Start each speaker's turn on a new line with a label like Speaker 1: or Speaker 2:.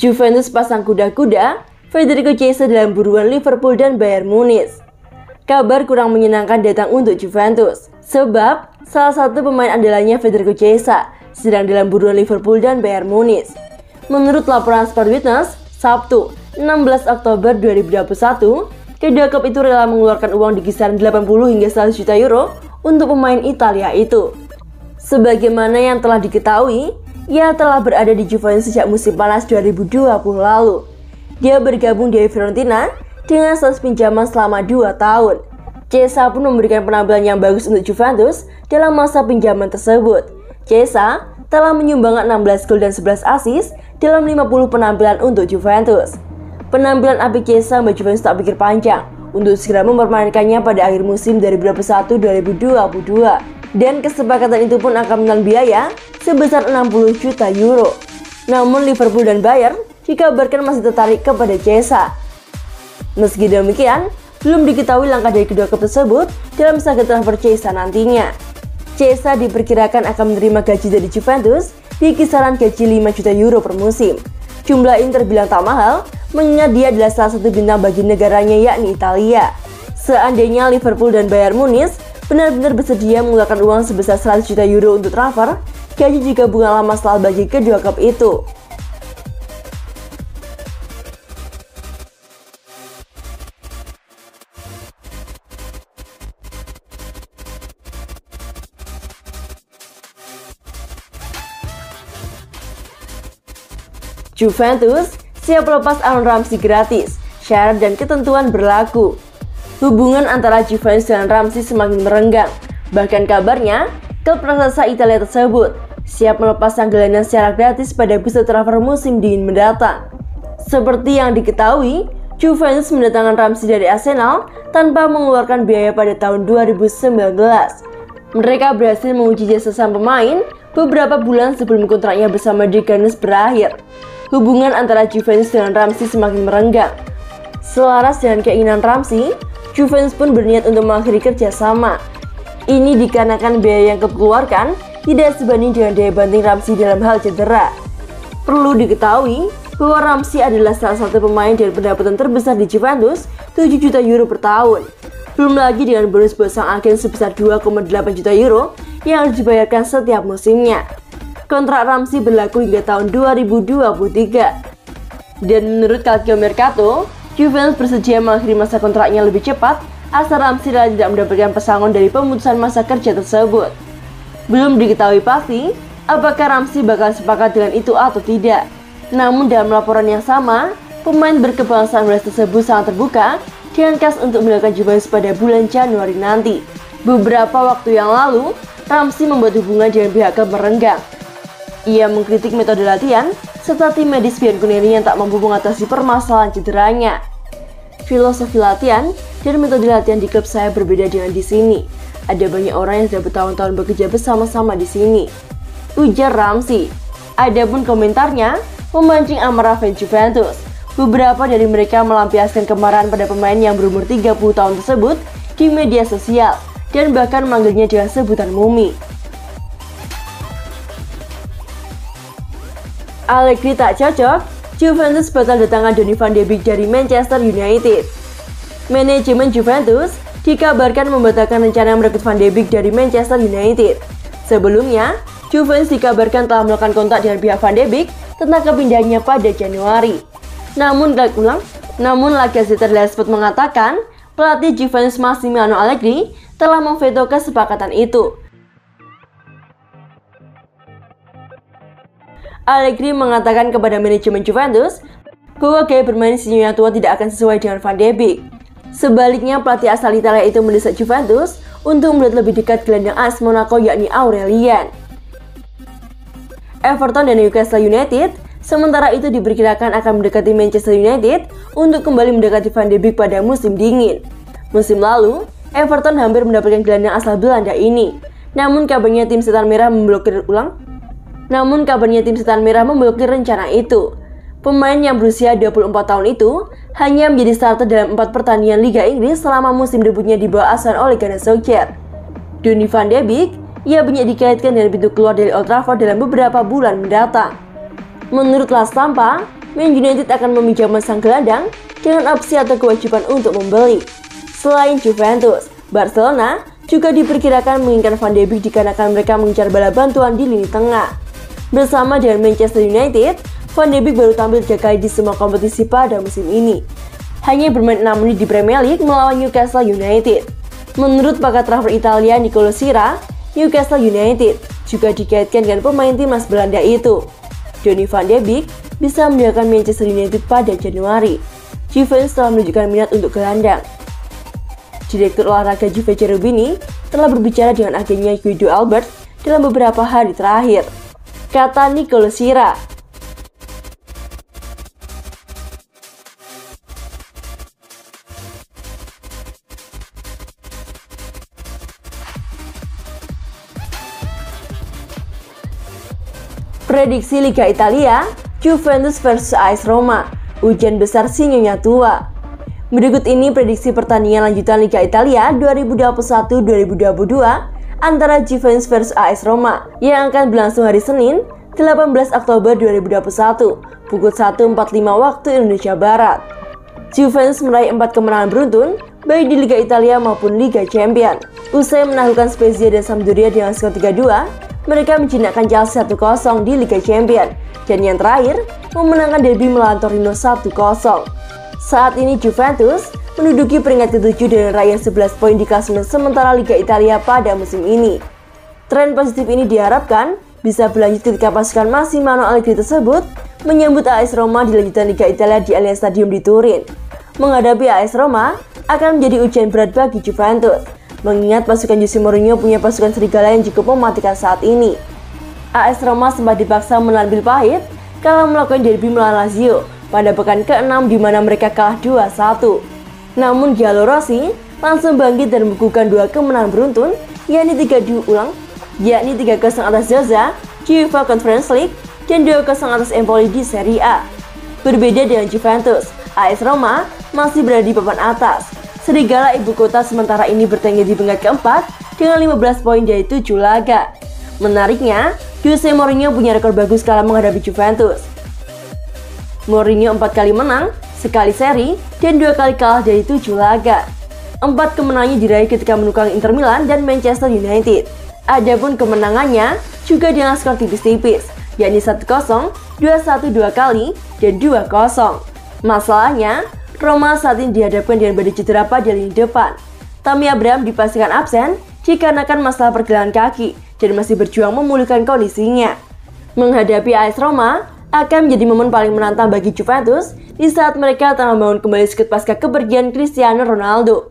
Speaker 1: Juventus pasang kuda-kuda, Federico Chiesa dalam buruan Liverpool dan Bayern Munich. Kabar kurang menyenangkan datang untuk Juventus, sebab salah satu pemain andalannya Federico Chiesa sedang dalam buruan Liverpool dan Bayern Munich. Menurut laporan Sport Witness, Sabtu 16 Oktober 2021, kedua klub itu rela mengeluarkan uang di kisaran 80 hingga 100 juta euro untuk pemain Italia itu. Sebagaimana yang telah diketahui, ia telah berada di Juventus sejak musim panas 2020 lalu. Dia bergabung di Fiorentina dengan status pinjaman selama 2 tahun. Chiesa pun memberikan penampilan yang bagus untuk Juventus dalam masa pinjaman tersebut. Chiesa telah menyumbangkan 16 gol dan 11 assist dalam 50 penampilan untuk Juventus. Penampilan apik Chiesa membuat Juventus tak pikir panjang untuk segera mempermainkannya pada akhir musim 2021-2022. Dan kesepakatan itu pun akan menelan biaya sebesar 60 juta euro. Namun Liverpool dan Bayern dikabarkan masih tertarik kepada Chiesa. Meski demikian, belum diketahui langkah dari kedua klub tersebut dalam saga transfer Chiesa nantinya. Chiesa diperkirakan akan menerima gaji dari Juventus di kisaran gaji 5 juta euro per musim. Jumlah ini terbilang tak mahal, mengingat dia adalah salah satu bintang bagi negaranya yakni Italia. Seandainya Liverpool dan Bayern Munich benar-benar bersedia mengeluarkan uang sebesar 100 juta euro untuk transfer, gaji juga bukanlah masalah bagi kedua klub itu. Juventus siap lepas Aaron Ramsey gratis, syarat dan ketentuan berlaku. Hubungan antara Juventus dan Ramsey semakin merenggang. Bahkan kabarnya, klub raksasa Italia tersebut siap melepas sang gelandang secara gratis pada bursa transfer musim dingin mendatang. Seperti yang diketahui, Juventus mendatangkan Ramsey dari Arsenal tanpa mengeluarkan biaya pada tahun 2019. Mereka berhasil menguji jasa sang pemain beberapa bulan sebelum kontraknya bersama The Gunners berakhir. Hubungan antara Juventus dengan Ramsey semakin merenggang. Selaras dengan keinginan Ramsey, Juventus pun berniat untuk mengakhiri kerjasama. Ini dikarenakan biaya yang klub keluarkan tidak sebanding dengan daya banting Ramsey dalam hal cedera. Perlu diketahui bahwa Ramsey adalah salah satu pemain dengan pendapatan terbesar di Juventus, 7 juta euro per tahun. Belum lagi dengan bonus buat sang agen sebesar 2,8 juta euro yang harus dibayarkan setiap musimnya. Kontrak Ramsey berlaku hingga tahun 2023. Dan menurut Calcio Mercato, Juventus bersedia mengakhiri masa kontraknya lebih cepat asal Ramsey tidak mendapatkan pesangon dari pemutusan masa kerja tersebut. Belum diketahui pasti apakah Ramsey bakal sepakat dengan itu atau tidak. Namun dalam laporan yang sama, pemain berkebangsaan Wales tersebut sangat terbuka dengan kas untuk meninggalkan Juventus pada bulan Januari nanti. Beberapa waktu yang lalu, Ramsey membuat hubungan dengan pihak klub merenggang. Ia mengkritik metode latihan serta tim medis Bianconeri yang tak mampu mengatasi permasalahan cederanya. Filosofi latihan dan metode latihan di klub saya berbeda dengan di sini. Ada banyak orang yang sudah bertahun-tahun bekerja bersama-sama di sini, ujar Ramsey. Adapun komentarnya memancing amarah fans Juventus. Beberapa dari mereka melampiaskan kemarahan pada pemain yang berumur 30 tahun tersebut di media sosial dan bahkan memanggilnya dengan sebutan mumi. Allegri tak cocok, Juventus batal datangkan Donny van de Beek dari Manchester United. Manajemen Juventus dikabarkan membatalkan rencana merekrut van de Beek dari Manchester United. Sebelumnya, Juventus dikabarkan telah melakukan kontak dengan pihak van de Beek tentang kepindahannya pada Januari. Namun La Gazzetta dello Sport mengatakan pelatih Juventus Massimiliano Allegri telah memveto kesepakatan itu. Allegri mengatakan kepada manajemen Juventus bahwa gaya bermain senior yang tua tidak akan sesuai dengan van de Beek. Sebaliknya, pelatih asal Italia itu mendesak Juventus untuk melihat lebih dekat gelandang AS Monaco yakni Aurelian. Everton dan Newcastle United sementara itu diperkirakan akan mendekati Manchester United untuk kembali mendekati van de Beek pada musim dingin. Musim lalu, Everton hampir mendapatkan gelandang asal Belanda ini. Namun kabarnya tim Setan Merah memblokir rencana itu. Pemain yang berusia 24 tahun itu hanya menjadi starter dalam 4 pertandingan Liga Inggris selama musim debutnya di bawah asuhan Ole Gunnar Solskjaer. Donny van de Beek ia banyak dikaitkan dengan pintu keluar dari Old Trafford dalam beberapa bulan mendatang. Menurut Las Tampa, Man United akan meminjam sang gelandang dengan opsi atau kewajiban untuk membeli. Selain Juventus, Barcelona juga diperkirakan menginginkan Van de Beek dikarenakan mereka mengincar bala bantuan di lini tengah. Bersama dengan Manchester United, Van de Beek baru tampil 3 kali di semua kompetisi pada musim ini. Hanya bermain 6 menit di Premier League melawan Newcastle United. Menurut pakar transfer Italia Nicolo Sira, Newcastle United juga dikaitkan dengan pemain timnas Belanda itu. Donny van de Beek bisa meninggalkan Manchester United pada Januari. Juventus telah menunjukkan minat untuk gelandang. Direktur olahraga Juve Cherubini telah berbicara dengan agennya Guido Albert dalam beberapa hari terakhir, kata Nicolo Sira. Prediksi Liga Italia, Juventus versus AS Roma, hujan besar sinyonya tua. Berikut ini prediksi pertandingan lanjutan Liga Italia 2021-2022 antara Juventus versus AS Roma yang akan berlangsung hari Senin, 18 Oktober 2021, pukul 1.45 waktu Indonesia Barat. Juventus meraih 4 kemenangan beruntun baik di Liga Italia maupun Liga Champions. Usai menaklukkan Spezia dan Sampdoria dengan skor 3-2, mereka menjinakkan Chelsea 1-0 di Liga Champions, dan yang terakhir memenangkan derby melawan Torino 1-0. Saat ini Juventus menduduki peringkat ke-7 dengan raihan 11 poin di klasemen sementara Liga Italia pada musim ini. Tren positif ini diharapkan bisa berlanjut ketika pasukan Massimiliano Allegri tersebut menyambut AS Roma di lanjutan Liga Italia di Allianz Stadium di Turin. Menghadapi AS Roma akan menjadi ujian berat bagi Juventus, mengingat pasukan Jose Mourinho punya pasukan serigala yang cukup mematikan saat ini. AS Roma sempat dipaksa menelan pil pahit kalau melakukan derby melawan Lazio pada pekan ke-6 di mana mereka kalah 2-1. Namun Giallo Rossi langsung bangkit dan membukukan 2 kemenangan beruntun, yakni 3-0 atas Zozza di UEFA Conference League dan 2-0 atas Empoli di Serie A. Berbeda dengan Juventus, AS Roma masih berada di papan atas. Serigala ibu kota sementara ini bertengger di peringkat keempat dengan 15 poin dari 7 laga. Menariknya, Jose Mourinho punya rekor bagus kala menghadapi Juventus. Mourinho 4 kali menang, sekali seri, dan 2 kali kalah dari 7 laga. 4 kemenangannya diraih ketika menukang Inter Milan dan Manchester United. Adapun kemenangannya juga dengan skor tipis-tipis, yakni 1-0, 2-1 2 kali, dan 2-0. Masalahnya, Roma saat ini dihadapkan dengan badai cedera pada lini depan. Tammy Abraham dipastikan absen dikarenakan masalah pergelangan kaki dan masih berjuang memulihkan kondisinya. Menghadapi AS Roma akan menjadi momen paling menantang bagi Juventus di saat mereka tengah membangun kembali skuad pasca kepergian Cristiano Ronaldo.